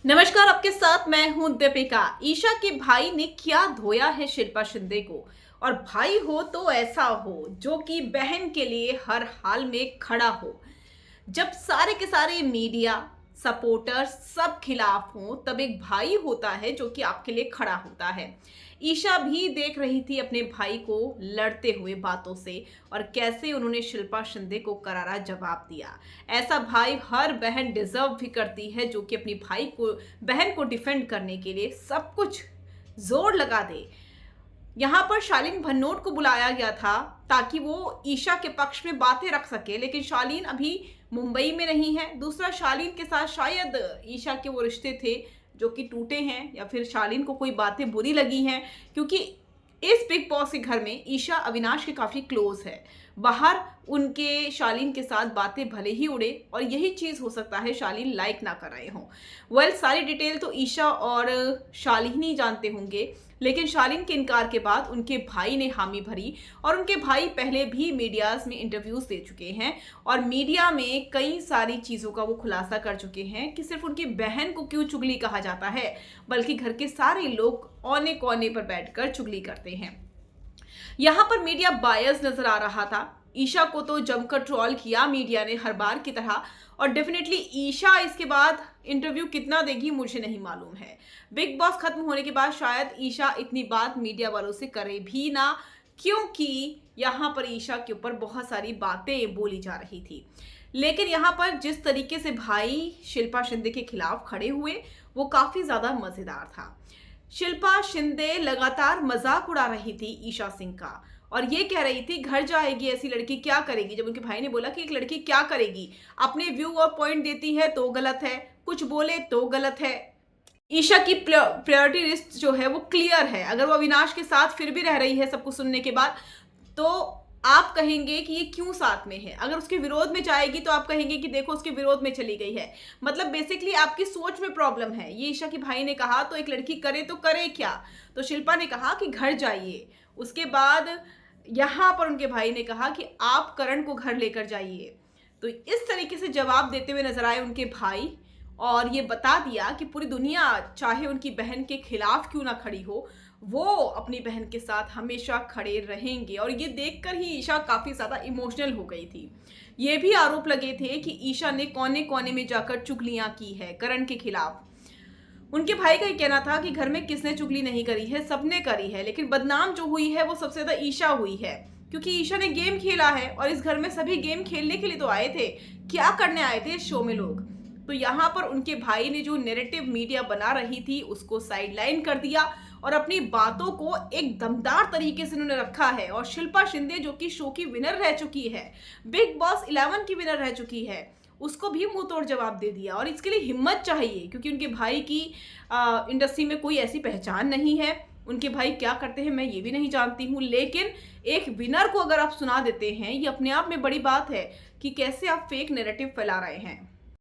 नमस्कार, आपके साथ मैं हूं दीपिका। ईशा के भाई ने क्या धोया है शिल्पा शिंदे को। और भाई हो तो ऐसा हो जो कि बहन के लिए हर हाल में खड़ा हो। जब सारे के सारे मीडिया सपोर्टर्स सब खिलाफ हों तब एक भाई होता है जो कि आपके लिए खड़ा होता है। ईशा भी देख रही थी अपने भाई को लड़ते हुए बातों से और कैसे उन्होंने शिल्पा शिंदे को करारा जवाब दिया। ऐसा भाई हर बहन डिजर्व भी करती है जो कि अपनी भाई को बहन को डिफेंड करने के लिए सब कुछ जोर लगा दे। यहाँ पर शालीन भनोट को बुलाया गया था ताकि वो ईशा के पक्ष में बातें रख सके, लेकिन शालीन अभी मुंबई में नहीं है। दूसरा, शालीन के साथ शायद ईशा के वो रिश्ते थे जो कि टूटे हैं, या फिर शालीन को कोई बातें बुरी लगी हैं, क्योंकि इस बिग बॉस के घर में ईशा अविनाश के काफ़ी क्लोज है। बाहर उनके शालीन के साथ बातें भले ही उड़े और यही चीज़ हो सकता है शालीन लाइक ना कर रहे हों। सारी डिटेल तो ईशा और शालीन ही जानते होंगे, लेकिन शालीन के इनकार के बाद उनके भाई ने हामी भरी। और उनके भाई पहले भी मीडियाज में इंटरव्यूज दे चुके हैं और मीडिया में कई सारी चीज़ों का वो खुलासा कर चुके हैं कि सिर्फ उनकी बहन को क्यों चुगली कहा जाता है, बल्कि घर के सारे लोग औने कोने पर बैठकर चुगली करते हैं। यहाँ पर मीडिया बायस नजर आ रहा था। ईशा को तो जमकर ट्रोल किया मीडिया ने हर बार की तरह, और डेफिनेटली ईशा इसके बाद इंटरव्यू कितना देगी मुझे नहीं मालूम है। बिग बॉस खत्म होने के बाद शायद ईशा इतनी बात मीडिया वालों से करे भी ना, क्योंकि यहाँ पर ईशा के ऊपर बहुत सारी बातें बोली जा रही थी। लेकिन यहाँ पर जिस तरीके से भाई शिल्पा शिंदे के खिलाफ खड़े हुए वो काफी ज्यादा मजेदार था। शिल्पा शिंदे लगातार मजाक उड़ा रही थी ईशा सिंह का, और ये कह रही थी घर जाएगी ऐसी लड़की क्या करेगी। जब उनके भाई ने बोला कि एक लड़की क्या करेगी, अपने व्यू और पॉइंट देती है तो गलत है, कुछ बोले तो गलत है। ईशा की प्रायोरिटी लिस्ट जो है वो क्लियर है। अगर वो अविनाश के साथ फिर भी रह रही है सब कुछ सुनने के बाद, तो आप कहेंगे कि ये क्यों साथ में है। अगर उसके विरोध में जाएगी तो आप कहेंगे कि देखो उसके विरोध में चली गई है। मतलब बेसिकली आपकी सोच में प्रॉब्लम है। ये ईशा के भाई ने कहा तो एक लड़की करे तो करे क्या। तो शिल्पा ने कहा कि घर जाइए। उसके बाद यहाँ पर उनके भाई ने कहा कि आप करण को घर लेकर जाइए। तो इस तरीके से जवाब देते हुए नजर आए उनके भाई, और ये बता दिया कि पूरी दुनिया चाहे उनकी बहन के खिलाफ क्यों ना खड़ी हो, वो अपनी बहन के साथ हमेशा खड़े रहेंगे। और ये देखकर ही ईशा काफ़ी ज़्यादा इमोशनल हो गई थी। ये भी आरोप लगे थे कि ईशा ने कोने कोने में जाकर चुगलियां की है करण के खिलाफ। उनके भाई का ये कहना था कि घर में किसने चुगली नहीं करी है, सबने करी है, लेकिन बदनाम जो हुई है वो सबसे ज़्यादा ईशा हुई है, क्योंकि ईशा ने गेम खेला है और इस घर में सभी गेम खेलने के लिए तो आए थे। क्या करने आए थे इस शो में लोग। तो यहाँ पर उनके भाई ने जो नैरेटिव मीडिया बना रही थी उसको साइडलाइन कर दिया और अपनी बातों को एक दमदार तरीके से उन्होंने रखा है। और शिल्पा शिंदे जो कि शो की विनर रह चुकी है, बिग बॉस 11 की विनर रह चुकी है, उसको भी मुंह तोड़ जवाब दे दिया। और इसके लिए हिम्मत चाहिए, क्योंकि उनके भाई की इंडस्ट्री में कोई ऐसी पहचान नहीं है। उनके भाई क्या करते हैं मैं ये भी नहीं जानती हूँ, लेकिन एक विनर को अगर आप सुना देते हैं, ये अपने आप में बड़ी बात है कि कैसे आप फेक नैरेटिव फैला रहे हैं।